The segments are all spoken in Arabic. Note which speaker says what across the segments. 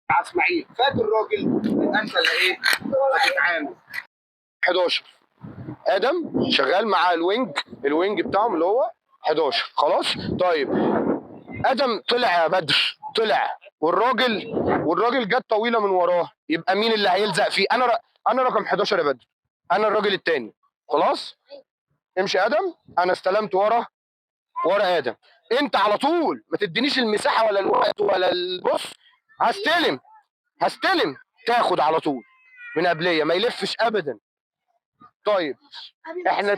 Speaker 1: مع اسماعيل فات الراجل، انت اللي ايه هتتعامل. 11 ادم شغال مع الوينج بتاعهم اللي هو 11. خلاص طيب ادم طلع يا بدر، طلع والراجل جت طويله من وراه، يبقى مين اللي هيلزق فيه؟ انا رقم 11 يا بدر، انا الراجل الثاني. خلاص امشي يا ادم، انا استلمت ورا ادم. انت على طول ما تدينيش المساحه ولا الوقت ولا البص. هستلم تاخد على طول من قبليه، ما يلفش ابدا. طيب احنا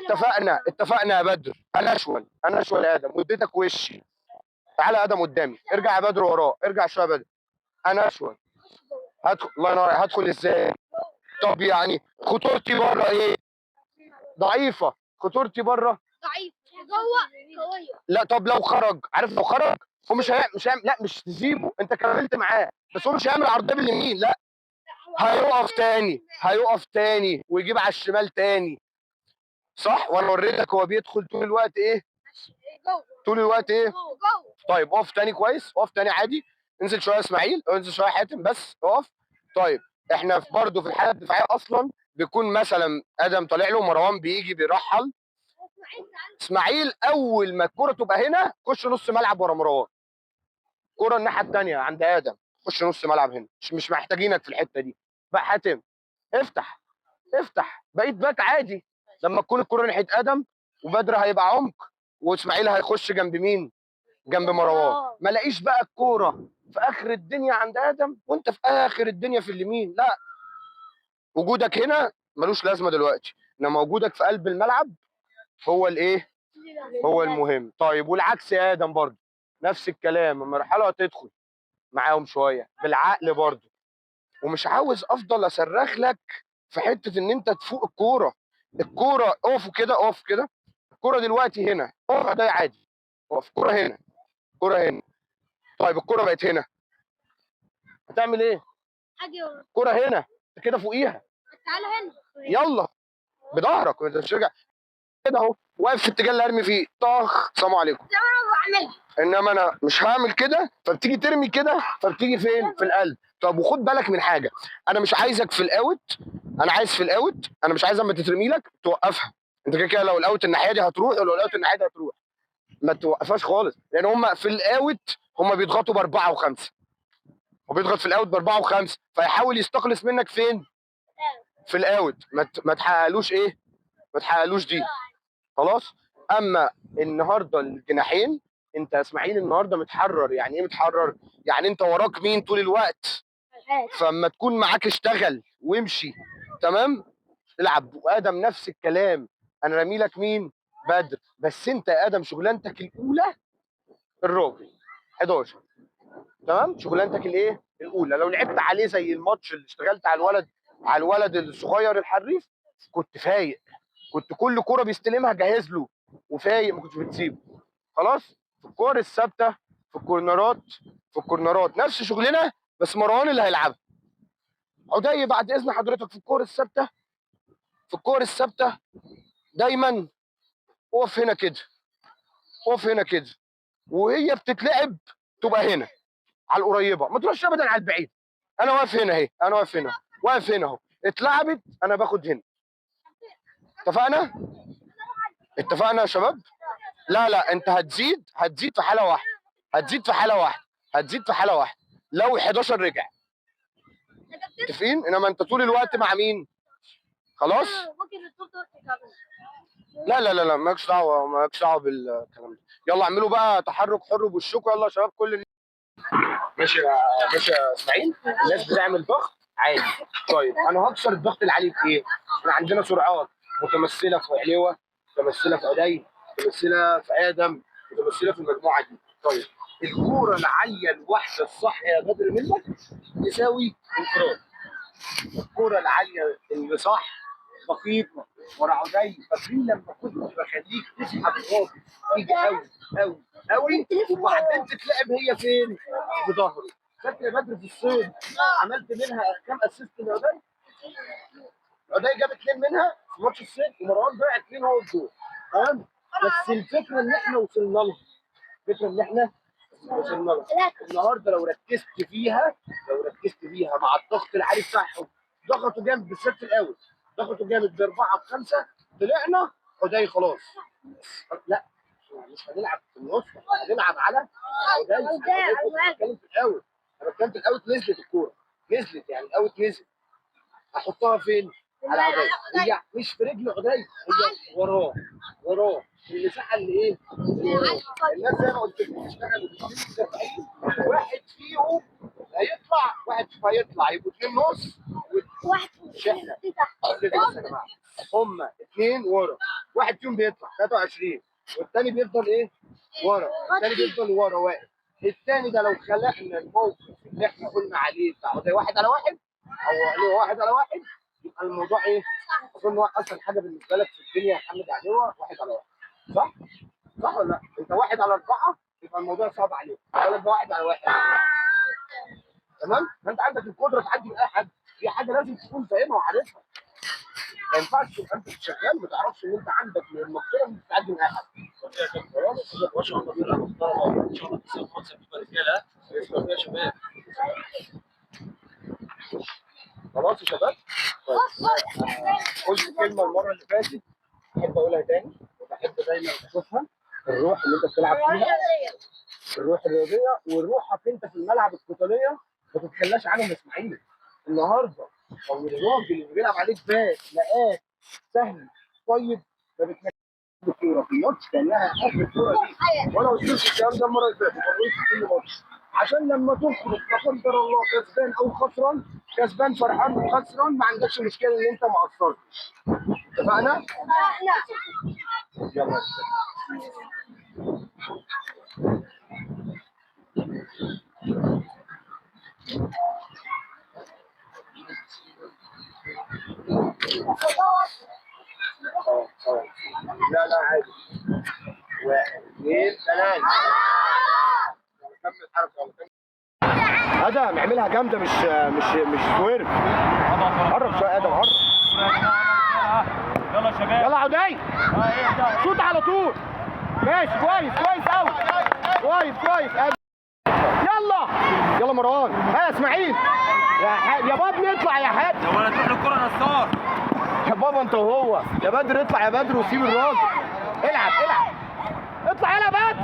Speaker 1: اتفقنا يا بدر، انا اشول يا ادم واديتك وشي. تعالى يا ادم قدامي، ارجع يا بدر وراه، ارجع شويه يا بدر. انا اشول هدخل، الله ينور، هدخل ازاي؟ طب يعني خطورتي بره ايه؟ ضعيفه. خطورتي بره
Speaker 2: ضعيف، جوه قويه.
Speaker 1: لا طب لو خرج، عارف لو خرج هو مش هيعمل، لا مش تسيبه، انت كملت معاه بس هو مش هيعمل عرضيه باليمين، لا هيقف تاني ويجيب على الشمال تاني. صح؟ وانا وريتك هو بيدخل طول الوقت ايه؟ طول الوقت ايه؟ طيب اقف تاني كويس، اقف تاني عادي. انزل شويه اسماعيل، او انزل شويه حاتم، بس اقف. طيب احنا برضه في الحاله الدفاعيه اصلا بيكون مثلا ادم طالع له، مروان بيجي بيرحل. اسماعيل اول ما الكره تبقى هنا خش نص ملعب ورا مروان، كره الناحيه الثانيه عند ادم، خش نص ملعب هنا، مش محتاجينك في الحته دي. بقى حاتم افتح بقيت باك عادي. لما تكون الكره ناحيه ادم وبدر هيبقى عمق، واسماعيل هيخش جنب مين؟ جنب مروان. ما لاقيش بقى الكوره في اخر الدنيا عند ادم وانت في اخر الدنيا في اليمين، لا. وجودك هنا ملوش لازمه دلوقتي، انما وجودك في قلب الملعب هو الايه؟ هو المهم. طيب والعكس يا ادم برضه نفس الكلام، المرحله هتدخل معاهم شويه بالعقل برضه، ومش عاوز افضل اصرخ لك في حته ان انت تفوق الكوره. اقف كده، اقف كده. الكوره دلوقتي هنا، اقف ده عادي. اقف، الكوره هنا، الكوره هنا. طيب الكوره بقت هنا، هتعمل ايه؟ الكوره هنا، انت كده فوقيها.
Speaker 2: تعالى هنا
Speaker 1: يلا بظهرك، انت مش راجع كده اهو، واقف في اتجاه اللي ارمي فيه، طخ سلام عليكم. انما انا مش هعمل كده، فبتيجي ترمي كده، فبتيجي فين؟ في القلب. طب وخد بالك من حاجه، انا مش عايزك في الاوت، انا عايز في الاوت، انا مش عايز اما تترمي لك توقفها. انت كده كده لو الاوت الناحيه دي هتروح، ولو الاوت الناحيه دي هتروح، ما توقفهاش خالص، لان هم في الاوت هم بيضغطوا باربعه وخمسه، وبيضغط في الاوت باربعه وخمسه، فيحاول يستخلص منك فين؟ في الاوت، ما تحققلوش ايه؟ ما تحققلوش دي. خلاص. اما النهارده الجناحين، انت يا اسماعيل النهارده متحرر. يعني ايه متحرر؟ يعني انت وراك مين طول الوقت، فاما تكون معاك اشتغل وامشي. تمام، العب. وادم نفس الكلام، انا رامي لك مين؟ بدر. بس انت يا ادم شغلانتك الاولى الراجل 11. تمام، شغلانتك الايه؟ الاولى. لو لعبت عليه زي الماتش اللي اشتغلت على الولد الصغير الحريف، كنت فايق، كنت كل كوره بيستلمها جاهز له وفايق، ما كنتش بتسيبه. خلاص. في الكور الثابته، في الكورنرات نفس شغلنا، بس مروان اللي هيلعبها. عدي بعد اذن حضرتك، في الكور الثابته دايما اقف هنا كده، اقف هنا كده، وهي بتتلعب تبقى هنا على القريبه، ما تروحش ابدا على البعيد. انا واقف هنا اهي، انا واقف هنا اهو، اتلعبت انا باخد هنا. اتفقنا؟ اتفقنا يا شباب؟ لا انت هتزيد في حاله واحده، هتزيد في حاله واحده لو 11 رجع. متفقين؟ انما انت طول الوقت مع مين؟ خلاص؟ لا مالكش دعوه بالكلام ده. يلا اعملوا بقى تحرك حر بوشكم، يلا يا شباب. ماشي يا اسماعيل، الناس بتعمل ضغط عادي. طيب انا هكسر الضغط العالي في ايه؟ احنا عندنا سرعات متمثله في علوه، متمثله في عدي، متمثله في ادم، متمثله في المجموعه دي. طيب الكوره العاليه الواحده الصح يا بدر منك تساوي انفراد. الكوره العاليه اللي صح دقيقه ورا عدي. فاكرين لما كنت بخليك تسحب الراجل تيجي قوي وبعدين تتلعب هي فين؟ بظهره. فاكر يا بدر في الصيد عملت منها كام اسيست لعدي؟ عدي جاب 2 منها في ماتش الصيد، ومروان ضيع 2 هو الجول. تمام؟ بس الفكره ان احنا وصلنا لها. النهارده لو ركزت ركزت بيها مع الضغط العالي بتاعهم، ضغطوا جامد بالذات في الاول، ضغطوا جامد باربعه بخمسه، طلعنا حداي خلاص. لا مش هنلعب في النص، هنلعب على حداي. انا بتكلم في الاول، انا بتكلم في الاوت. نزلت الكوره، نزلت يعني الاوت نزل، هحطها فين؟ على عدي. هي مش في رجل عدي، هي وراه، وراه المساحه اللي ايه؟ اللي وراه. الناس زي ما قلت لكم بتشتغل وبتشتغل، واحد فيهم هيطلع، واحد هيطلع، يبقوا اثنين نص
Speaker 2: واحد
Speaker 1: شحنه كده. بس يا جماعه هم اثنين ورا، واحد فيهم بيطلع 23 والثاني بيفضل ايه؟ ورا، الثاني بيفضل ورا واقف. الثاني ده لو خلقنا الموقف اللي احنا قلنا عليه بتاع زي واحد على واحد او عليه واحد على واحد، يبقى الموضوع ايه؟ اظن هو اسهل حاجه بالنسبه لك في الدنيا يا محمد علوه، واحد على واحد. صح؟ صح ولا لا؟ انت واحد على اربعه يبقى الموضوع صعب عليك، ولا ده واحد على واحد. تمام؟ فانت عندك القدره تعدي من اي حد، في حاجه لازم تكون فاهمها وعارفها. ما ينفعش تبقى انت شغال ما تعرفش ان انت عندك من المقدره ان انت تعدي من اي حد.
Speaker 3: ما شاء الله فرقه محترمه، ان شاء الله تكسب ماتش بيبقى رجاله. اسمعوا يا شباب.
Speaker 1: خلاص يا شباب؟ طيب قلت كلمه المره اللي فاتت بحب اقولها تاني، وبحب دايما اشوفها، الروح اللي انت بتلعب فيها، الروح الرياضيه وروحك انت في الملعب القتاليه ما تتخلاش عنهم يا اسماعيل. النهارده او الراجل اللي بيلعب عليك باس لقاك سهل طيب ما بتنجحش الكوره في الماتش كانها اخر كوره ليك. وانا قلت لكم الكلام ده المره اللي فاتت وقلت في كل ماتش، عشان لما تخرج لا قدر الله كسبان او خسران، كسبان فرحان وخسران ما عندكش مشكله ان انت ما قصرتش. اتفقنا؟ يلا لا لا عادي. واحد اثنين ثلاثة. كمل حركة. ادم اعملها جامدة، مش سويرف. قرب شوية ادم، قرب.
Speaker 3: يلا يا شباب.
Speaker 1: يلا عدي. شوط على طول. ماشي كويس كويس قوي. كويس ادم. يلا مروان. ها يا اسماعيل. يا بابا نطلع يا حاج.
Speaker 3: يا ولد روح للكرة نصار.
Speaker 1: يا بابا انت وهو، يا بدر اطلع يا بدر وسيب الراجل. العب اطلع يلا يا بدر.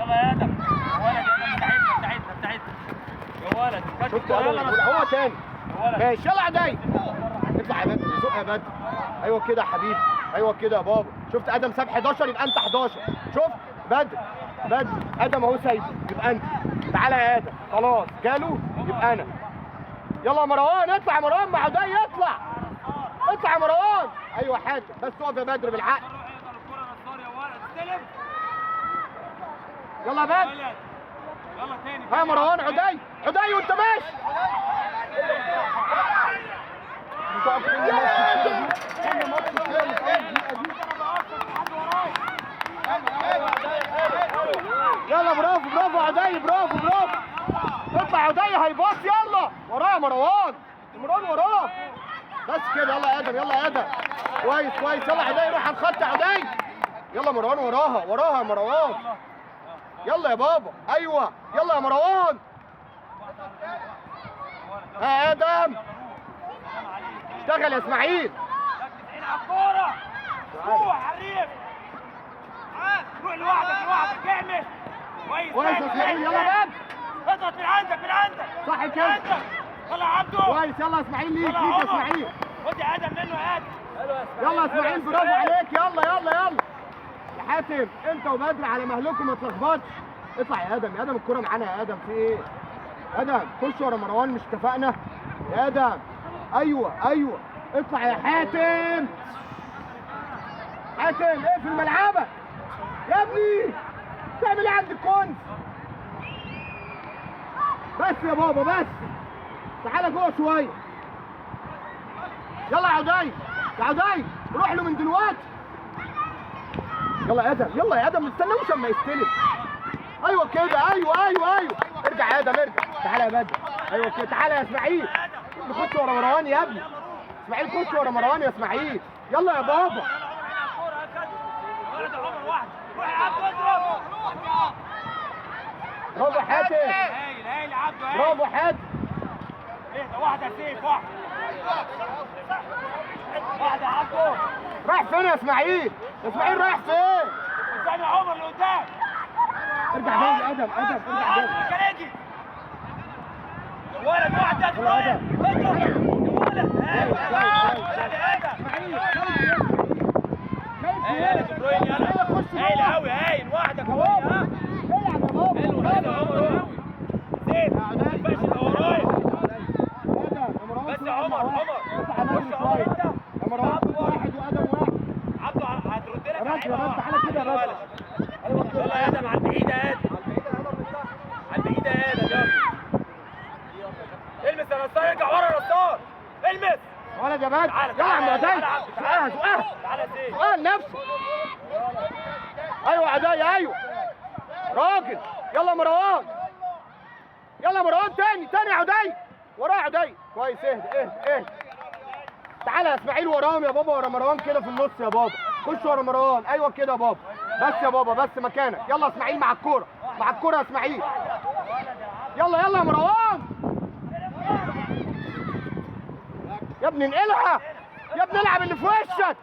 Speaker 3: يلا يا ادم. يا ولد يا ادم بتاعتنا. يا ولد
Speaker 1: شفت هو تاني. ماشي يلا عدي. اطلع يا بدر، زق يا بدر. ايوه كده يا حبيبي، ايوه كده يا بابا. شفت ادم ساب 11 يبقى انت 11. شفت بدر ادم اهو سايبه يبقى انت. تعالى يا ادم خلاص جاله يبقى انا. يلا يا مروان اطلع يا مروان مع عدي. اطلع يا مروان. ايوه حاتم بس اقف يا بدر بالعقل. يلا يا بدر.
Speaker 3: يلا تاني.
Speaker 1: ها يا مروان عدي وانت ماشي. يلا برافو عدي، برافو اطلع عدي هيباص. يلا وراه يا مروان وراه بس كده. يلا يا ادم كويس. يلا عدي روح على الخط يا عدي. يلا مروان وراها يا مروان. يلا يا بابا. ايوه يلا يا مروان. ها ادم اشتغل يا اسماعيل.
Speaker 3: العب كورة. روح حريف. روح لوحدك اعمل.
Speaker 1: كويس يا اسماعيل. يلا باب
Speaker 3: اضغط من عندك
Speaker 1: صح كده.
Speaker 3: يلا عبده.
Speaker 1: كويس يلا اسماعيل. ليك يا اسماعيل.
Speaker 3: خد يا ادم منه يا ادم.
Speaker 1: يلا يا اسماعيل برافو عليك. يلا يا حاتم انت وبدر على مهلكم ما تلخبطش. اطلع يا ادم الكرة معانا يا ادم. في ايه؟ ادم خش ورا مروان مش اتفقنا؟ يا ادم ايوه اطلع يا حاتم. اقفل ملعبك يا ابني. تعمل ايه عند الكونس؟ بس يا بابا بس. تعالى جوه شويه. يلا يا عدي روح له من دلوقتي. يلا يا ادم ما تستنوش اما يستلم. ايوه كده. ايوه ارجع يا ادم ارجع. تعالى يا بدر. ايوه كده. تعالى يا اسماعيل خش ورا مروان يا ابني. اسماعيل خش ورا مروان يا اسماعيل. يلا يا بابا. برافو حاتم.
Speaker 3: هايل يا عبده.
Speaker 1: برافو حاتم.
Speaker 3: اهدى واحده يا سيف واحده واحده يا عبده.
Speaker 1: رايح فين يا اسماعيل؟ اسماعيل رايح فين؟
Speaker 3: قدام يا عمر لقدام.
Speaker 1: ارجع تاني ادم ارجع تاني.
Speaker 3: كنادي ولد واحد يا ولد اضرب يا ولد. يلا دي بروين يلا هايل قوي هايل واحده قويه ها. حلو حلو عمر قوي سيف ما ينفعش يبقى ورايا بس يا عمر خش يا عمر انت عبده هترد لك على كده يلا يا ادم على البعيده يا ادم على البعيده يا ادم يلا المس يا نصار ارجع ورا يا نصار المس
Speaker 1: ولد يا باشا يلا يا عم عدي سؤال
Speaker 3: تعالى يا سيف
Speaker 1: سؤال نفسه ايوه عدي ايوه راجل يلا مروان يلا مروان تاني يا عدي وراه عدي كويس اهدى تعالى يا اسماعيل وراهم يا بابا ورا مروان كده في النص يا بابا خش ورا مروان ايوه كده يا بابا بس يا بابا بس مكانك يلا اسماعيل مع الكوره يا اسماعيل يلا يا مروان يا ابني انقلها يا ابني العب اللي في وشك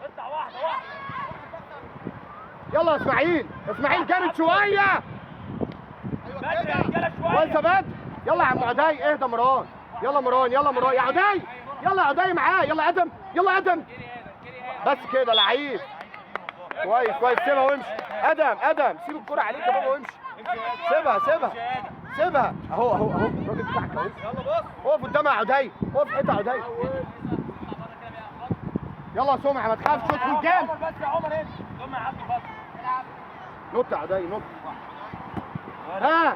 Speaker 3: اطلع واحده
Speaker 1: يلا يا اسماعيل جامد شويه
Speaker 3: بدري يا رجاله شويه
Speaker 1: كويس يا بدر يلا يا عم عدي اهدى مروان يلا مروان يا عدي يلا يا عدي معاه يلا ادم بس كده لعيب كويس سيبها وامشي ادم سيب الكرة عليك يا بابا وامشي سيبها اهو الراجل بتاعك اهو
Speaker 3: يلا بص
Speaker 1: اقف قدام يا عدي اقف حته عدي يلا يا سمعه ما تخافش ادخل جامد
Speaker 3: بس يا عمر انت ثم يا عبد الفضل
Speaker 1: نط يا عدي نط ها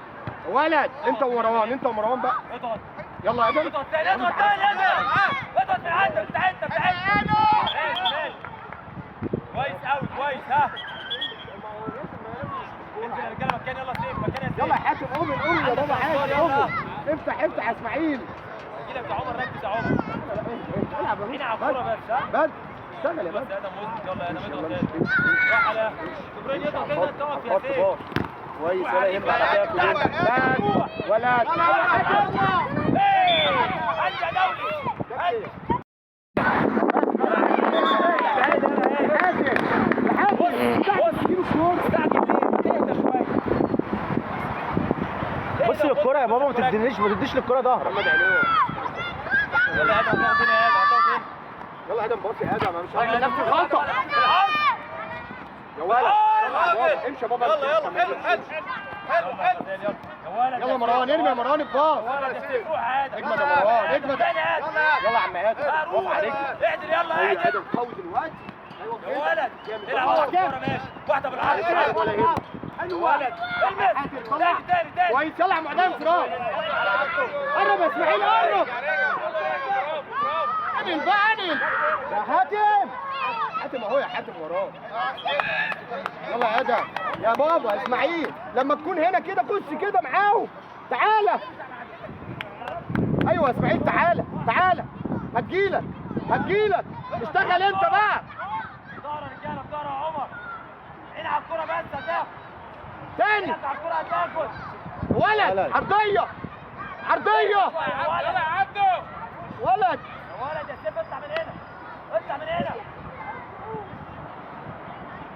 Speaker 1: ولد انت ومروان بقى
Speaker 3: اضغط
Speaker 1: يلا يا ادم
Speaker 3: اضغط تاني اضغط من عندك بتاعتنا كويس قوي كويس ها انزل يا رجاله مكان يلا سيف مكان يا سيف
Speaker 1: يلا يا حاتم قوم يا بابا عادي قوم افتح يا اسماعيل
Speaker 3: اجيلك يا عمر ركز يا عمر
Speaker 1: العب
Speaker 3: هنا على الكوره بس ها
Speaker 1: بس اشتغل يا
Speaker 3: بس
Speaker 1: بس
Speaker 3: يا ادم وزن يلا يا ادم اضغط تاني راح على جبرين يضغط هنا تقف يا سيف
Speaker 1: كويس ولا يهمك هتاكل انت ولا
Speaker 3: انت دولي
Speaker 1: بص للكرة يا بابا ما تديش للكرة ظهرك
Speaker 3: يلا يا ادم هتقف هنا
Speaker 1: يلا يا ادم بص يا ادم انا مش هعمل نفسي غلطة يا ولد امشي يا بابا
Speaker 3: حلو
Speaker 1: يلا مروان ارمي يا مروان الباص اجمد يا مروان اجمد يلا يا عم ادم روح عليك
Speaker 3: اعدل يلا
Speaker 1: يا
Speaker 3: اعدل
Speaker 1: ادم قوي دلوقتي
Speaker 3: يا ولد العب على الكوره ماشي واحده بالعرض يا ولد المس تاني
Speaker 1: كويس يلا يا عم ادم فراغ قرب يا اسماعيل قرب انقل بقى انقل يا حاتم اهو يا حاتم وراه يلا يا ادم يا بابا اسماعيل لما تكون هنا كده خش كده معاهم تعالى ايوه يا اسماعيل تعالى هتجيلك اشتغل انت بقى
Speaker 3: ظهر يا رجاله ظهر يا عمر العب كوره بس هتاخد
Speaker 1: تاني
Speaker 3: العب كوره هتاخد
Speaker 1: ولد عرضيه
Speaker 3: يلا يا عبده
Speaker 1: ولد
Speaker 3: يا سيف اطلع من هنا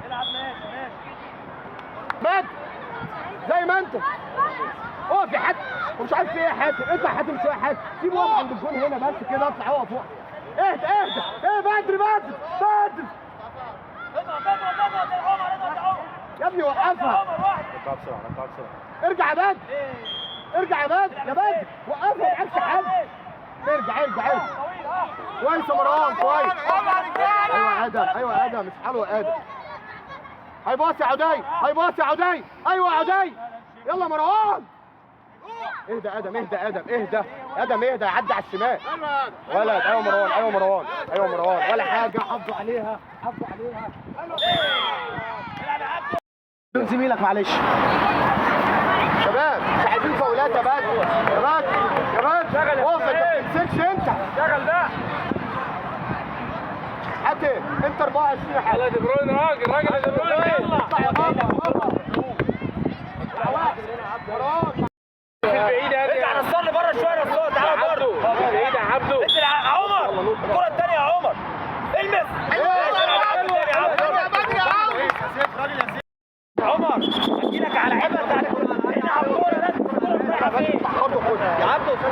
Speaker 3: العب ماشي
Speaker 1: مات زي ما انت اقف يا حاتم ومش عارف ايه يا حاتم اطلع حاتم شويه يا حاتم سيب واقف عند الجون هنا بس كده اطلع اقف اهدى ايه بدري
Speaker 3: اضغط يا عمر
Speaker 1: يا ابني وقفها ركعها بسرعه ارجع يا بدر وقفها معكش حد ارجع كويس يا مروان كويس ايوه يا ادم اسحله يا ادم هيباص يا عدي ايوه يا عدي يلا مروان اهدى ادم اهدى عدي على الشمال ولد ايوه مروان ولا حاجه حافظوا عليها زميلك معلش شباب مش عايزين فاولات يا بدر اقف انت ما بتمسكش انت
Speaker 3: شغل بقى
Speaker 1: حاتم انت 24 يا حاتم
Speaker 3: يلا دي بروين راجل دي بروين يلا
Speaker 1: اطلع يا بابا
Speaker 3: في البعيد ارجع نصلي بره شويه يا نصار تعالى
Speaker 1: يا عبده شد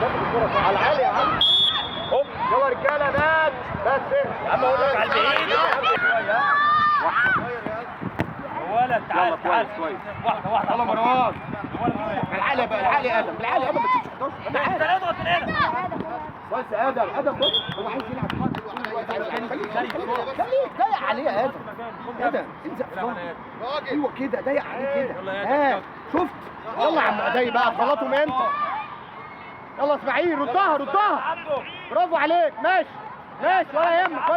Speaker 1: الكرة على العالي يا عم.
Speaker 3: هوب
Speaker 1: يلا رجاله بات بس
Speaker 3: يا عم اقول لك على البعيد يا عم شويه. يا ولد تعال
Speaker 1: يلا
Speaker 3: تعال
Speaker 1: كويس.
Speaker 3: واحده واحده
Speaker 1: يلا مروان.
Speaker 3: يا
Speaker 1: العالي بقى العالي ادم العالي ادم ما تسيبش 11
Speaker 3: ولد اضغط من هنا.
Speaker 1: بس ادم بص هو عايز يلعب خليك ضيق عليه يا ادم انزل في ظهره. ايوه كده ضيق عليه كده. ها شفت يلا يا عم ادي بقى تغلطهم امتى. يلا اسماعيل ردها برافو عليك ماشي ولا يهمك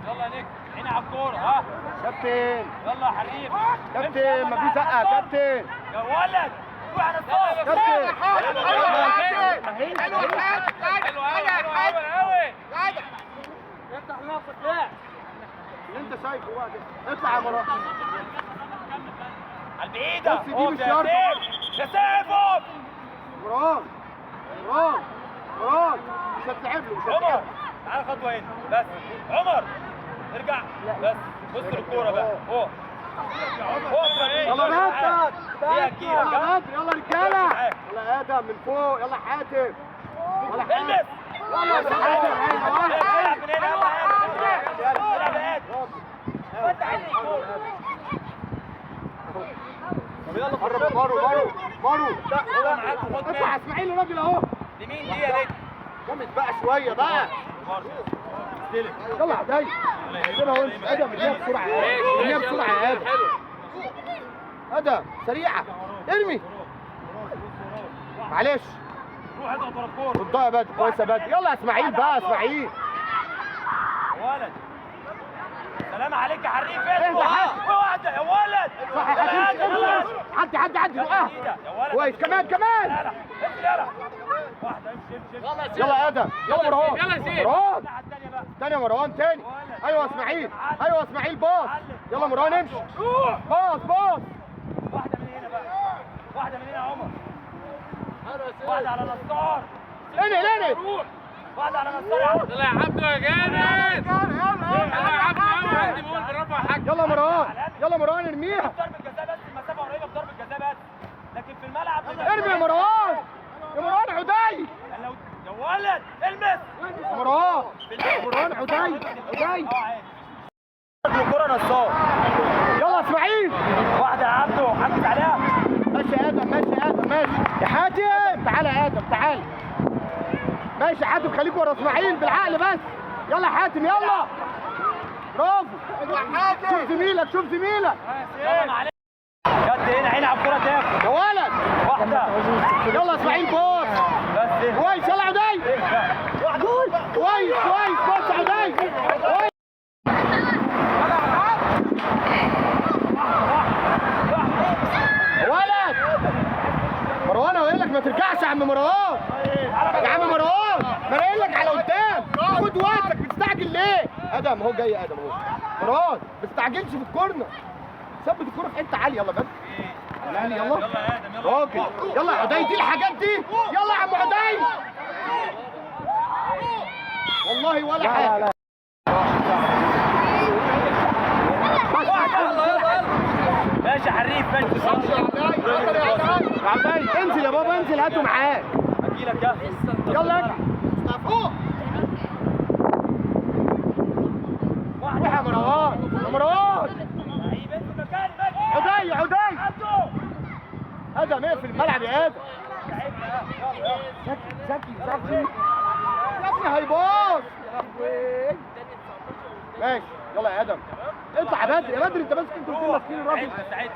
Speaker 3: يلا يا نجم عيني على الكوره ها
Speaker 1: كابتن
Speaker 3: يلا يا حريف
Speaker 1: كابتن مفيش زقه كابتن
Speaker 3: يا ولد روح على الصوت
Speaker 1: كابتن
Speaker 3: حلو قوي افتح نفسك لا
Speaker 1: اللي انت شايفه بقى كده اطلع يا مروان
Speaker 3: على البعيده
Speaker 1: بص دي مش شرط.
Speaker 3: يا سيف اوف
Speaker 1: مروان مش هتلعب له
Speaker 3: عمر تعال خطوه هنا بس عمر ارجع بس بص للكوره بقى اهو
Speaker 1: يلا بات
Speaker 3: هي كتير
Speaker 1: يلا رجاله يلا ادم من فوق يلا حاتم يلا حاتم
Speaker 3: البس
Speaker 1: يلا حاتم
Speaker 3: العب من هنا العب يا ادم فتح عيني الكوره
Speaker 1: طب يلا قرب مارو
Speaker 3: هو معاك وخد
Speaker 1: اطلع اسماعيل الراجل اهو
Speaker 3: لمين دي يا نجم
Speaker 1: جامد بقى شويه بقى يلا عدي كده اهو ادم ارميها بسرعه ارميها بسرعه يا ادم ادم سريعه ارمي معلش
Speaker 3: روح اضغط ورا الكوره
Speaker 1: ردها يا بدر كويسه بدر يلا يا اسماعيل بقى اسماعيل
Speaker 3: يا ولد سلام عليك يا حريف
Speaker 1: اهدى حاتم.
Speaker 3: واحده يا ولد
Speaker 1: صح يا حاتم عدي اه كويس كمان
Speaker 3: يلا واحده امشي
Speaker 1: يلا يا ادم يلا مروان مروان
Speaker 3: على الثانيه بقى
Speaker 1: تاني يا مروان تاني ايوه اسماعيل باص يلا مروان امشي باص
Speaker 3: واحده من هنا بقى واحده من هنا يا عمر واحده على نصار
Speaker 1: انقل
Speaker 3: روح واحده على نصار يا عم
Speaker 4: يلا يا عبده يا جامد يلا يا عبده عندي بقول برافو يا حاج
Speaker 1: يلا مروان ارميها
Speaker 3: ضربه جزاء بس المسافه قريبه بضربه جزاء بس لكن في الملعب
Speaker 1: ارمي يا مروان عدي
Speaker 3: يا ولد المس
Speaker 1: يا مروان عدي
Speaker 3: الكره نصار
Speaker 1: يلا اسماعيل
Speaker 3: واحده يا عبده حكت عليها
Speaker 1: ماشي يا ادم ماشي يا حاتم تعالى يا ادم تعالى ماشي يا حاتم خليك ورا اسماعيل بالعقل بس يلا يا حاتم يلا برافو شوف زميلك
Speaker 3: يلا معلش جد هنا عيني على الكره تاخد
Speaker 1: يا ولد
Speaker 3: واحده
Speaker 1: يلا اسماعيل باص
Speaker 3: بس
Speaker 1: كويس يلا عدي كويس باص عدي كويس ولد مروان هو قايل لك ما ترجعش يا عم مروان ما انا قايل لك على قدام خد وقتك بتستعجل ليه ادم اهو جاي ادم اهو مروان ما تستعجلش في الكورنر ثبت الكوره في حته عاليه يلا بس يلا
Speaker 3: يلا يا ادم يلا
Speaker 1: راجل يلا يا عدي دي الحاجات دي يلا يا عم عدي والله ولا حاجه
Speaker 3: ماشي يا حريف
Speaker 1: عدي انزل يا بابا انزل هاته معاك
Speaker 3: اجيلك يا
Speaker 1: يلا اجري روح يا مروان عدي ادم اقفل الملعب يا ادم ذكي يا ابني هيباص ماشي يلا يا ادم اطلع يا بدر انت ماسك انت الاثنين ماسكين الراجل
Speaker 3: استعد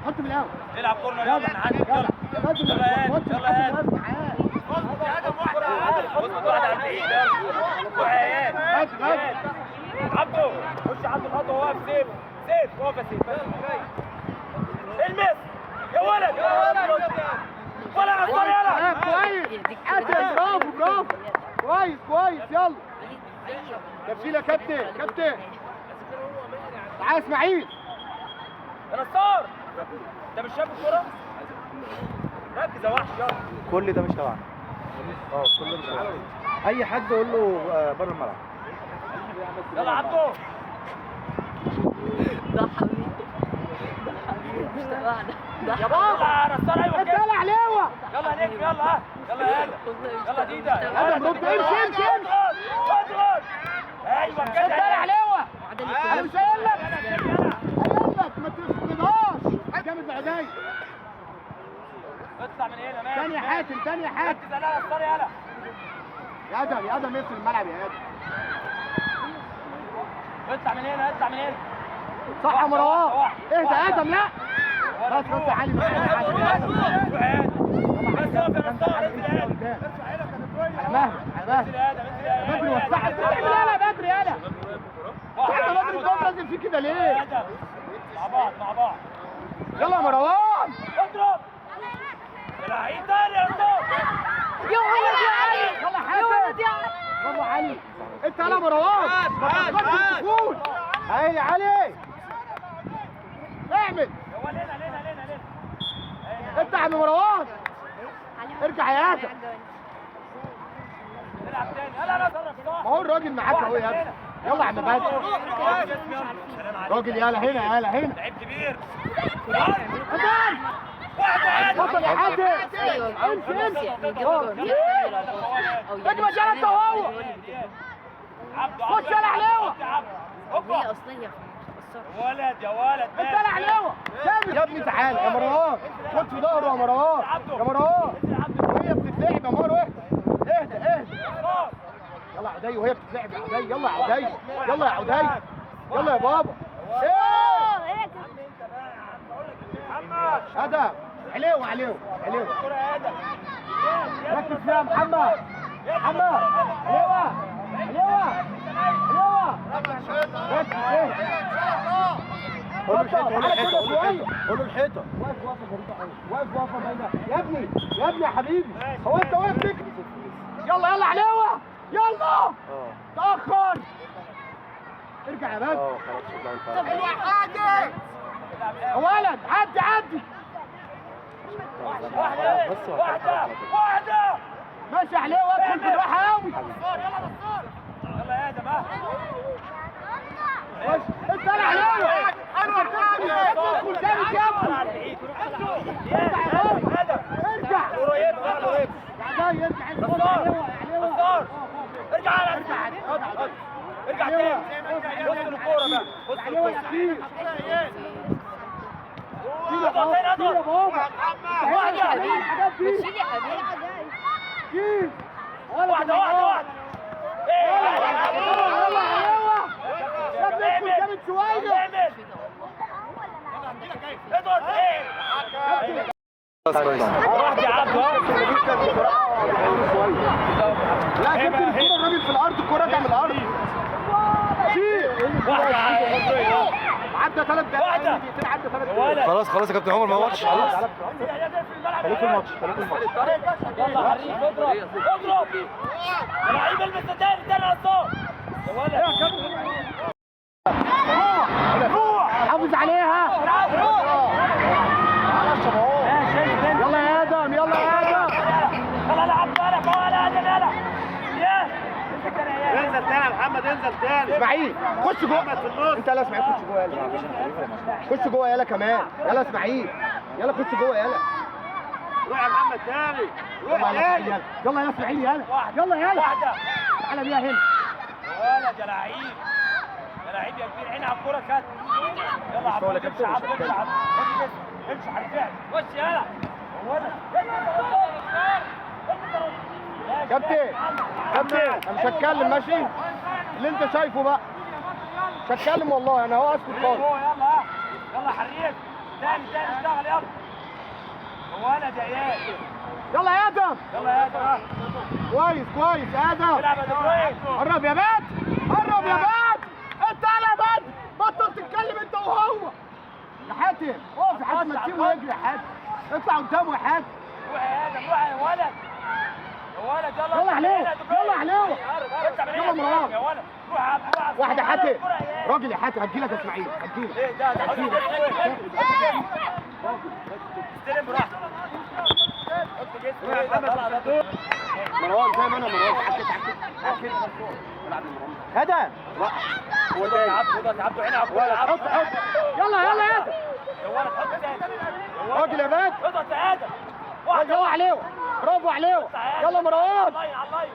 Speaker 1: حط من الاول
Speaker 3: العب كورنر يلا انا عندي
Speaker 1: يلا يا بدر
Speaker 3: يلا يا ادم يلا يا ادم
Speaker 1: بص
Speaker 3: يا ادم واحده على البعيد روح يا ادم عبده خش عبده الخطوه واقف سيف واقف يا سيف المس يا ولد ولا عصام يلا
Speaker 1: كويس ادم برافو كويس يلا تبديل يا كابتن تعال اسماعيل
Speaker 3: يا نصار انت مش شايف الكوره؟ ركز يا وحش يلا
Speaker 5: كل ده مش تبعنا. كل ده مش تبعنا. اي حد يقول له بره الملعب.
Speaker 3: يلا عبده
Speaker 2: ده حبيبي
Speaker 3: يا بابا رسال ايوه كده
Speaker 5: طلع لواء
Speaker 3: يلا نجم يلا ها يلا يا ادم يلا ديدا
Speaker 5: ادم رد امشي
Speaker 3: اضغط ايوه كده
Speaker 5: طلع لواء انا مش قايل لك ما تفقدهاش جامد بعدين
Speaker 3: اطلع من هنا ماشي
Speaker 5: تاني حاتم تاني حاتم
Speaker 3: ركز على رسال يلا
Speaker 5: يا ادم يا ادم يقفل الملعب يا ادم
Speaker 3: اطلع من هنا اطلع من هنا
Speaker 5: صح يا مروان اهدى يا ادم لا بس يا علي بس يا علي
Speaker 3: بس اقف يا رسال انزل يا ادم
Speaker 5: على مهل على مهل بدري وسعت تعمل يالا بدري يالا انت بدري تقعد نازل فيه كده ليه؟
Speaker 3: مع بعض مع بعض
Speaker 5: يلا يا مروان
Speaker 3: اضرب يا لعيب تاني يا رسال
Speaker 2: يا ولد يا علي
Speaker 5: يلا
Speaker 2: يا ولد يا علي
Speaker 5: برافو علي انت يلا مروان ما تفكرش الدخول اهي يا علي اعمل
Speaker 3: هو لنا
Speaker 5: انت يا عم مروان ارجع يا ادم
Speaker 3: العب تاني يلا انا اتصرف صح
Speaker 5: ما هو الراجل معاك اهو يا ادم يلا يا عم بدر راجل يالا هنا يالا هنا
Speaker 3: لعيب كبير
Speaker 5: ادم بطل يا حاتم
Speaker 2: ايوه
Speaker 5: امشي امشي
Speaker 2: او
Speaker 5: اجمد يالا انت وهو خش يالا عليوه
Speaker 2: هي اصليه
Speaker 3: ولد يا ولد
Speaker 5: انت يالا عليوه يا ابني تعالى يا مروان خد في ظهره يا مروان يا مروان وهي بتتلعب يا مروان اهدى اهدى يلا يا عدي وهي بتتلعب يا عدي يلا يا عدي يلا يا عدي يلا يا بابا ايه هذا عليو عليو عليو ركز فيها محمد محمد عليوه عليوه عليوه ركز ايه قول له الحيطه واقف وقفه غريبه قوي واقف وقفه بعيده يا ابني يا ابني يا حبيبي هو انت واقف تجري يلا يلا عليوه يلا تاخر ارجع يا بابا
Speaker 2: طب
Speaker 5: يا ولد عدي عدي
Speaker 3: واحدة
Speaker 5: ماشي عليه وادخل بالراحه قوي
Speaker 3: يلا يا ادم ها
Speaker 5: انت انا عليه ادخل تاني كمل ارجع يا
Speaker 3: ارجع على ارجع تاني بص الكورة بقى بص الكورة
Speaker 2: شيل يا حبيبي
Speaker 3: واحدة
Speaker 5: جامد شويه
Speaker 3: واحد يا عبد
Speaker 5: لا جبت الكوره الراجل في الارض الكوره جايه من الارض عدى 3 دقايق عدى 3 دقايق
Speaker 1: خلاص يا كابتن عمر ما ماتش خلاص
Speaker 5: خليك في الماتش خليك في الماتش
Speaker 3: يلا حريف اضرب لعيب المستدار تاني على الصوت يا ولد
Speaker 5: حافظ عليها يلا يا ادم يلا يا ادم
Speaker 3: يلا العب بالك ولا ادم يلا
Speaker 5: انزل تاني يا محمد انزل تاني اسماعيل خش جوه انت يلا اسماعيل خش جوه يلا خش جوه يلا كمان يلا اسماعيل يلا خش جوه يلا
Speaker 3: روح يا محمد تاني روح تاني
Speaker 5: يلا يا اسماعيل يلا يلا يلا
Speaker 3: واحدة
Speaker 5: تعالى بيها هنا
Speaker 3: يا ولد يا لعيب يا لعيب يا كبير عيني على الكورة كات يلا عبد امشي يا عبد امشي يا عبد امشي على الفعل خش يلا ولد
Speaker 5: كابتن انا مش هتكلم ماشي اللي انت شايفه بقى مش هتكلم والله انا هو اسكت خالص
Speaker 3: يلا يلا حريف تاني اشتغل يلا ولد يا عيال
Speaker 5: يلا يا ادم
Speaker 3: يلا يا ادم
Speaker 5: كويس يا ادم
Speaker 3: العب يا دبرين
Speaker 5: قرب يا بات قرب يا بات انت يا بات بطل تتكلم انت وهو يا حاتم اقف يا حاتم ما تسيبه يجري يا حاتم اطلع قدامه يا حاتم
Speaker 3: روح يا ادم روح يا ولد يا ولد
Speaker 5: يلا عليه يلا عليه يلا مروان
Speaker 3: يا ولد روح
Speaker 5: واحده حاتم راجل يا حاتم هتجيلك يا اسماعيل هتجيلك
Speaker 3: ايه ده استلم براحتك حط جسمك
Speaker 5: مروان زي ما انا مروان حكيت هدى
Speaker 3: هو ده يا عبد عيني على الكوره
Speaker 5: حط يلا يا ادم
Speaker 3: ولد حط ثاني
Speaker 5: راجل يا بات.
Speaker 3: اضغط يا ادم
Speaker 5: يلا عليهم، برافو عليهم. يلا مروان.
Speaker 3: الله الله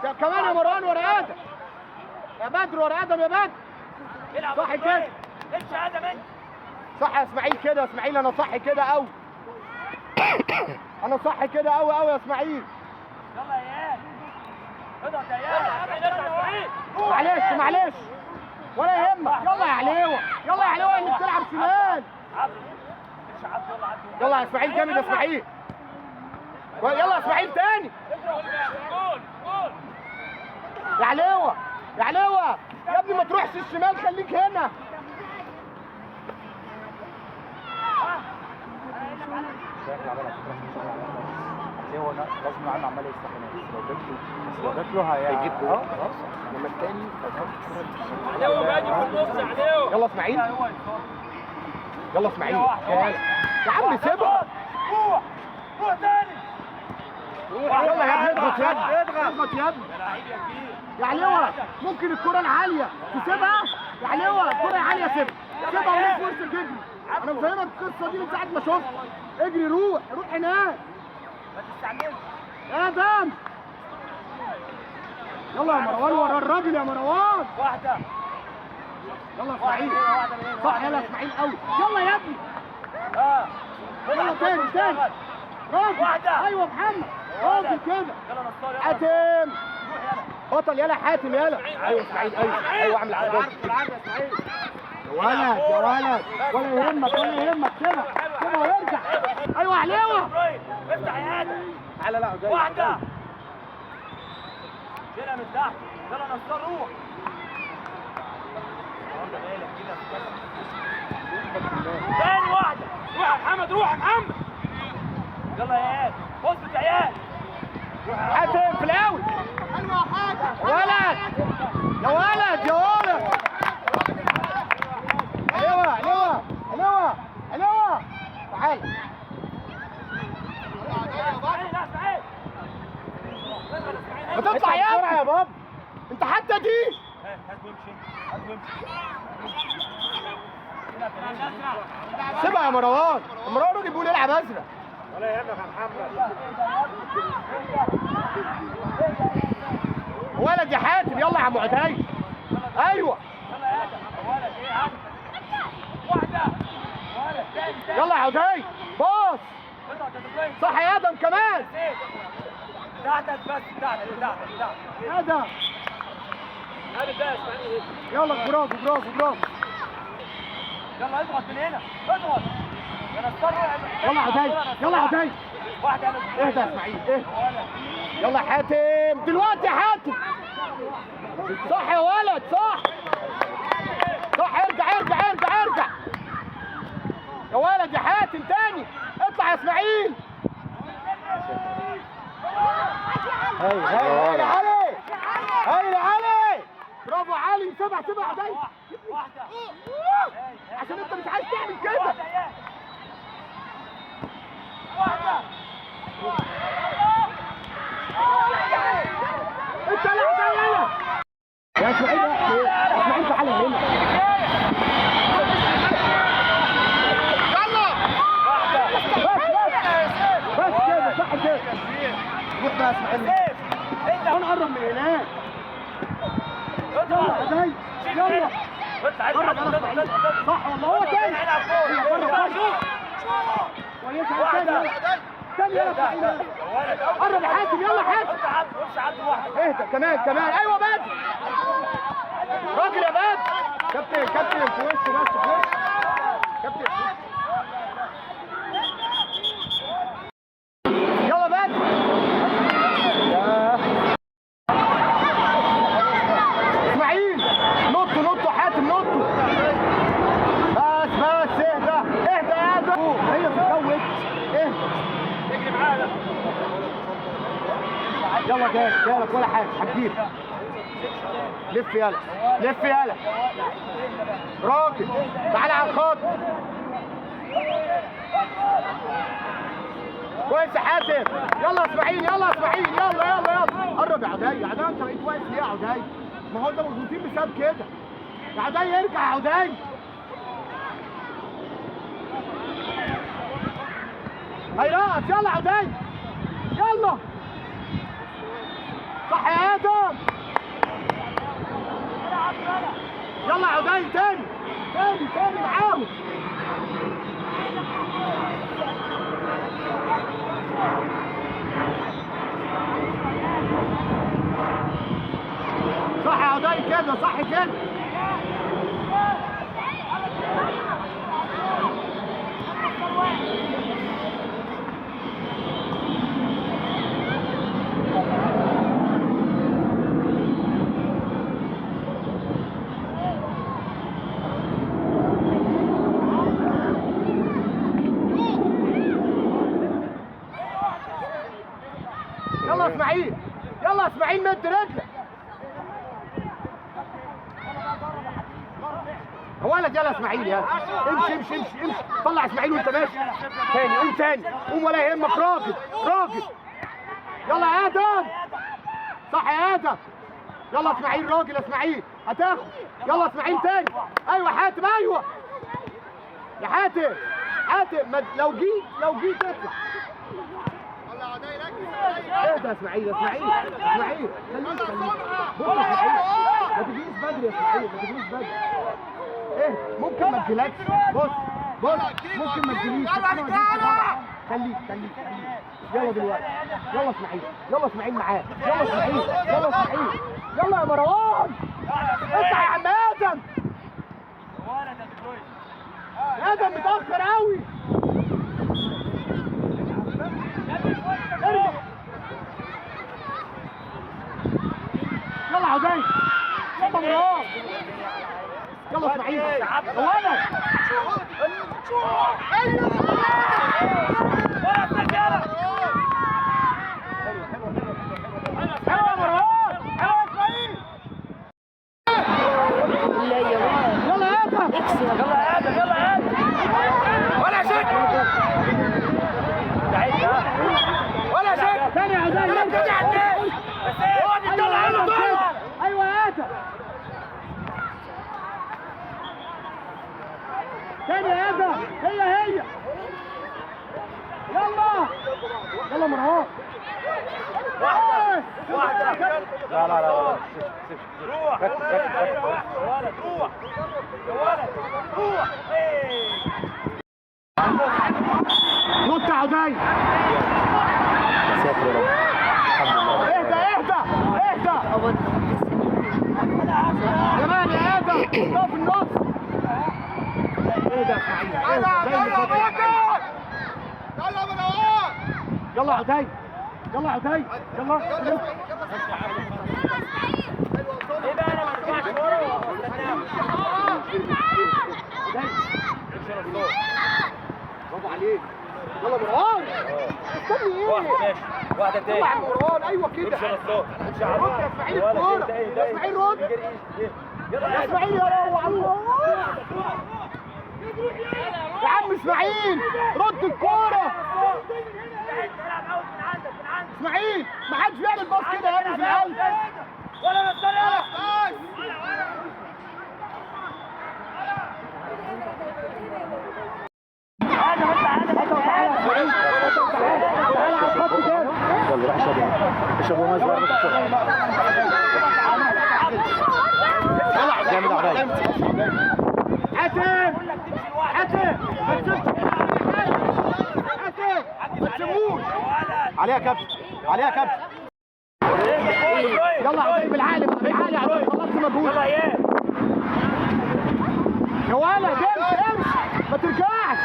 Speaker 3: روح
Speaker 5: كمان يا مروان ورا ادم. يا بدر ورا ادم يا بدر.
Speaker 3: العب
Speaker 5: صح كده.
Speaker 3: امشي يا ادم انت
Speaker 5: صح يا اسماعيل كده يا اسماعيل، انا صح كده قوي. انا صح كده قوي قوي يا اسماعيل.
Speaker 3: يلا يا اياد اضغط يا اياد
Speaker 5: معلش معلش ولا يهمك. يلا يا عليوه، يلا يا عليوه اللي بتلعب شمال. يلا يا اسماعيل جامد يا اسماعيل. يلا يا اسماعيل تاني. يا عليوه يا عليوه يا ابني ما تروحش الشمال، خليك هنا.
Speaker 6: هو غصب عنه عمال يستحمل، لو جات له هيجيب جول. لما التاني
Speaker 3: عليهم باجي في النص عليهم
Speaker 5: يلا اسماعيل، يلا اسماعيل يا عم سيبها.
Speaker 3: روح روح تاني
Speaker 5: يلا يا ابني اضغط يا ابني، اضغط يا ابني. يا عليوه ممكن الكرة العالية تسيبها. يا عليوه الكرة العالية سيبها وليك فرصة تجري. انا مفهمك القصة دي من ساعة ما شفت. اجري روح هناك.
Speaker 3: ما تستعجلش
Speaker 5: يا ادم. يلا يا مروان ورا الراجل يا مروان.
Speaker 3: واحدة
Speaker 5: يلا يا اسماعيل صح. يلا يا اسماعيل قوي. يلا يا ابني. يلا تاني راجل.
Speaker 3: واحدة.
Speaker 5: ايوه محمد راجل كده.
Speaker 3: يلا نصار يلا
Speaker 5: حاتم بطل. يلا حاتم يلا. ايوه اسماعيل ايوه اعمل عرض. يا ولد يا ولد ولا يهمك ولا يهمك. سيبها ويرجع. ايوه عليوه.
Speaker 3: افتح يا ادم
Speaker 5: تعالى لا جاي.
Speaker 3: واحدة شيلها من تحت. يلا نصار روح تاني واحدة. روح يا محمد روح يا محمد. يلا يا اياد اظبط يا اياد.
Speaker 5: حاتم في الاول. يا ولد يا ولد يا ولد. عليوه تعال. ما تطلع يا ابني يا بابا. انت حتى دي. سيبها يا مروان. مروان راجل بيقول العب ازرق.
Speaker 6: ولا يهمك يا محمد.
Speaker 5: ولد يا حاتم. يلا يا عم عتاي. ايوه يلا يا عتاي. باص صح يا ادم كمان.
Speaker 3: تحتك بس تحتك
Speaker 5: ادم. يلا برافو.
Speaker 3: يلا اضغط من هنا اضغط يا نصار.
Speaker 5: يلا يا عتاي.
Speaker 3: واحدة
Speaker 5: اهدى يا اسماعيل اهدى. يلا يا حاتم دلوقتي يا حاتم. صح يا ولد صح. ارجع يا ولد يا حاتم تاني. اطلع يا اسماعيل. هاي علي. برافو علي. سبع عدي.
Speaker 3: واحدة
Speaker 5: عشان انت مش عايز تعمل كده.
Speaker 3: واحدة
Speaker 5: انت لا تعالى يا اسماعيل تعالى هنا. يلا بس كده صح كده. روح بقى يا اسماعيل. انا قرب من هناك. يلا صح والله. هو تاني كويس. تاني يلا اسماعيل. قرب يا حاتم. يلا حاتم. اهدى كمان. ايوه بدر. راجل يا بدر. كابتن في وشه بس في وشه. كابتن يلا بدر. اسماعيل نط حاتم نط. بس اهدى يا ادم. هي في الجو. اهدى
Speaker 3: اجري معانا.
Speaker 5: يلا جالك ولا حاجه هتجيب. لف يالا راجل. تعالى على الخط. كويس يا حاتم. يلا اسماعيل. يلا قرب يا عدي. انت بقيت واقف ليه يا عدي؟ ما هو انت مضغوطين بسبب كده. يا عدي ارجع يا عدي. هيرقص يلا عدي يلا صح يا ادم يلا عدي تاني معاهم صح يا عدي كده صح كده يلا اسماعيل يلا اسماعيل مد رجلك هو ولد يلا اسماعيل يلا امشي طلع اسماعيل وانت ماشي تاني قوم تاني قوم ولا يهمك راجل يلا يا ادم صح يا ادم يلا اسماعيل راجل اسماعيل هتاخد يلا اسماعيل تاني ايوه حاتم ايوه يا حاتم لو جيت اطلع اهدى يا اسماعيل خليك بص يا اسماعيل ما تجيش بدري يا اسماعيل ايه ممكن ما تجيلكش بص ممكن ما تجيليش خليك يلا دلوقتي يلا اسماعيل معاه يلا يا مروان اطلع يا عم ادم متاخر قوي يلا عدي يلا مروان يلا اسماعيل ولد تاني يا ادم هي يلا مروان
Speaker 3: واحدة
Speaker 6: لا
Speaker 3: روح
Speaker 5: نط يا عدي
Speaker 6: يا ساتر يا رب الحمد لله
Speaker 5: اهدى كمان يا ادم حطها في النص اهدى يا اسماعيل يلا عدي يلا
Speaker 3: ايه بقى انا ما ارجعش ورا
Speaker 5: برافو عليك يلا مروان استني ايه
Speaker 3: واحدة تاني
Speaker 5: يلا يا مروان ايوه كده
Speaker 3: امشي على الصوت
Speaker 5: رد يا اسماعيل الكوره يا اسماعيل رد يا اسماعيل يا عم اسماعيل رد الكوره اسماعيل ما حدش بيعمل باص كده يا ابني في القلب
Speaker 3: ولا نصر
Speaker 6: يلا روح اشربوا ميه صغيره جامد عليا
Speaker 5: حاتم ما تسيبوش
Speaker 6: عليها كابتن
Speaker 5: يلا عدي بالعقل يا عدي خلصت مجهود يا ولد امشي ما ترجعش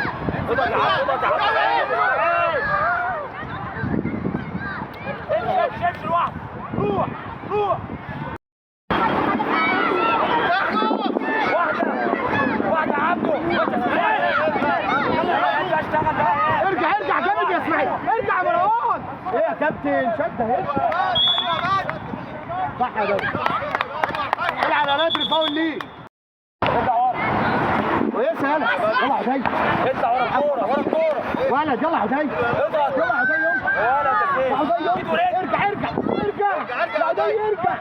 Speaker 3: امشي لوحدك روح واحدة عبده
Speaker 5: ارجع جامد يا اسماعيل ارجع يا مروان ايه يا كابتن شد اهي صح يا دوري العب على نادر فاول ليه كويس يلا عدي
Speaker 3: اطلع ورا الكورة
Speaker 5: ولد يلا عدي يلا عدي ارجع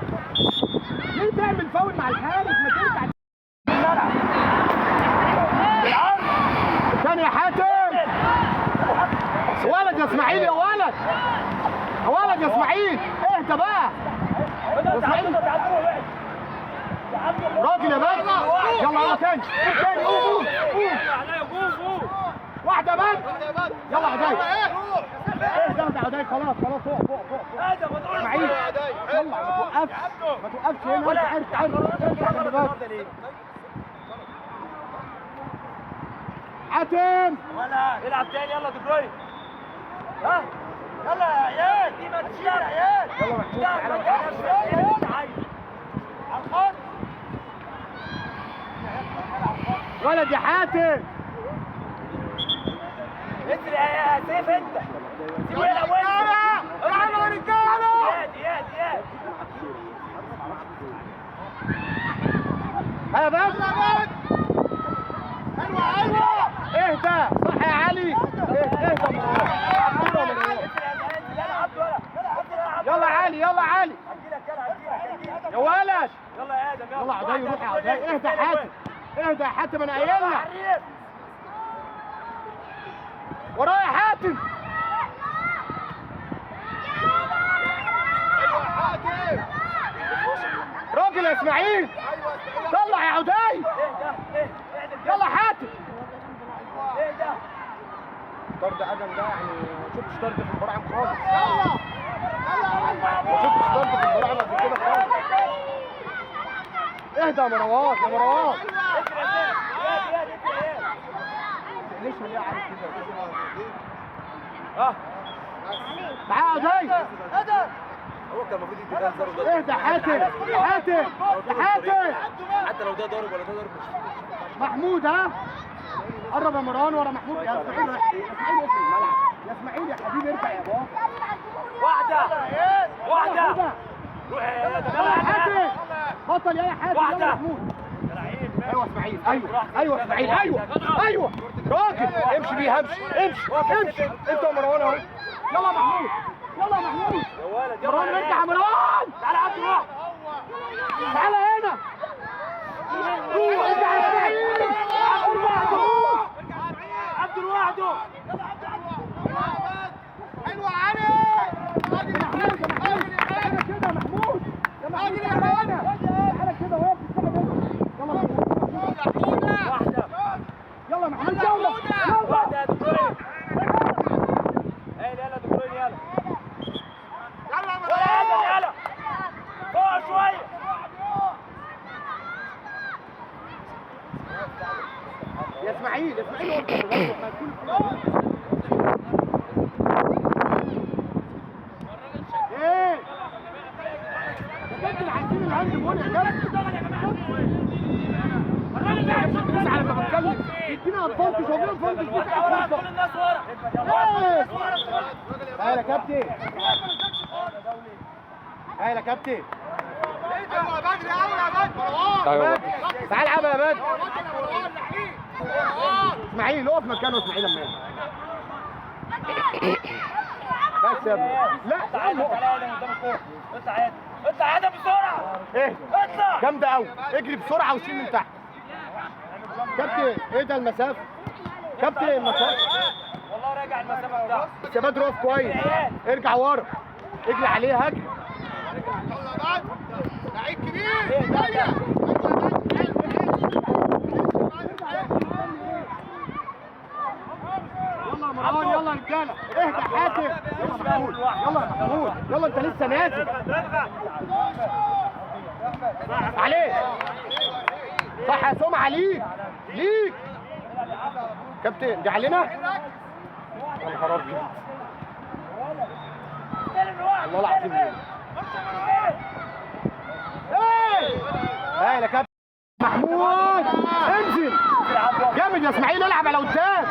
Speaker 5: ليه تعمل فاول مع الحارس ما ترجع الملعب العرض الثاني يا حاتم ولد يا اسماعيل يا ولد، يا ولد يا اسماعيل اهدى بقى يا اسماعيل. راجل يا باشا، يلا يلا تاني تاني، قوم قوم واحدة بس، يلا عداي اهدى عداي، خلاص خلاص، فوق اسماعيل يلا، ما توقفش هنا، ارجع خلي بالك. حاتم
Speaker 3: ولا العب تاني، يلا دي بروين. ها يلا يا عيال، دي ما تشيل يا عيال.
Speaker 5: يلا محمود تعالى
Speaker 3: على الخط.
Speaker 5: ولد يا حاتم،
Speaker 3: انزل يا سيف انت. سيبه يلعب وانت. تعالوا يا رجاله. اياد
Speaker 5: يا بس حلوة اهدى، صح يا علي، اهدى يلا علي، يلا علي يا ولد،
Speaker 3: يلا يا ادم،
Speaker 5: يلا عداي، روح يا عداي، اهدى يا حاتم، اهدى يا حاتم، انا قايل لك ورايا حاتم. راجل يا اسماعيل، طلع يا عداي، يلا حاتم. طرد ادم ده يعني ما شفتش طرد في البراعم خالص، ما شفتش طرد في البراعم قبل كده خالص. اهدى يا مروان، يا مروان ليش ليه عارف كده؟ تعال يا عداي،
Speaker 6: هو كان المفروض يدي ده ضرب ده.
Speaker 5: اهدى حاتم، حاتم
Speaker 6: حتى لو ده ضرب ولا ده ضرب
Speaker 5: محمود، ها قرب يا مروان ورا محمود. يا اسماعيل، يا اسماعيل اسم الملعب، يا اسماعيل يا حبيبي ارجع يا بابا.
Speaker 3: واحدة روح
Speaker 5: يلا يا حاتم، بطل يا حاتم، يلا يا محمود. ايوه اسماعيل، ايوه اسماعيل، ايوه راجل، امشي بيه، امشي انت يا مروان اهو. يلا محمود، يلا محمود،
Speaker 3: يا ولد،
Speaker 5: مروان ارجع يا مروان،
Speaker 3: تعالى عبد روح.
Speaker 5: تعالى هنا، ارجع يا اسماعيل،
Speaker 3: عبد لوحده.
Speaker 5: حلوة علي، يا محمود تعالى كده يا محمود، يا محمود تعالى كده وهي بتتسحب. يلا يا محمود، يلا
Speaker 3: واحدة يا دكتور. يلا دكتور، يلا يلا فوق شوية.
Speaker 5: يا اسماعيل، ايه يا كابتن، عايزين الهاند بول يا كابتن. تسعة لما بتكلم يدينا ادفانتج، هو فين ادفانتج؟
Speaker 3: كل الناس ورا.
Speaker 5: تعالى يا كابتن، تعالى يا كابتن، تعال العب يا بدر. اسماعيل اقف مكانه، اسماعيل لما بس يا ابني، لا
Speaker 3: تعالى قدام الكورة. اطلع يا ادم بسرعة.
Speaker 5: ايه
Speaker 3: اطلع.
Speaker 5: جامده قوي، اجري بسرعه وشيل من تحت. كابتن ايه ده المسافه؟ كابتن المسافه
Speaker 3: والله راجع المسافة بتاعته.
Speaker 5: بس يا بدر، اقف كويس، ارجع ورا، اجري عليه، هجري. لعيب كبير، يلا مروان، يلا رجاله، اهدى حاتم، يلا محمود، يلا انت لسه نازل عليك، صح يا سمعه، ليك كابتن، دي علينا يا نهار ابيض، والله العظيم. ايه يا كابتن محمود، انزل جامد يا اسماعيل، العب على قدام.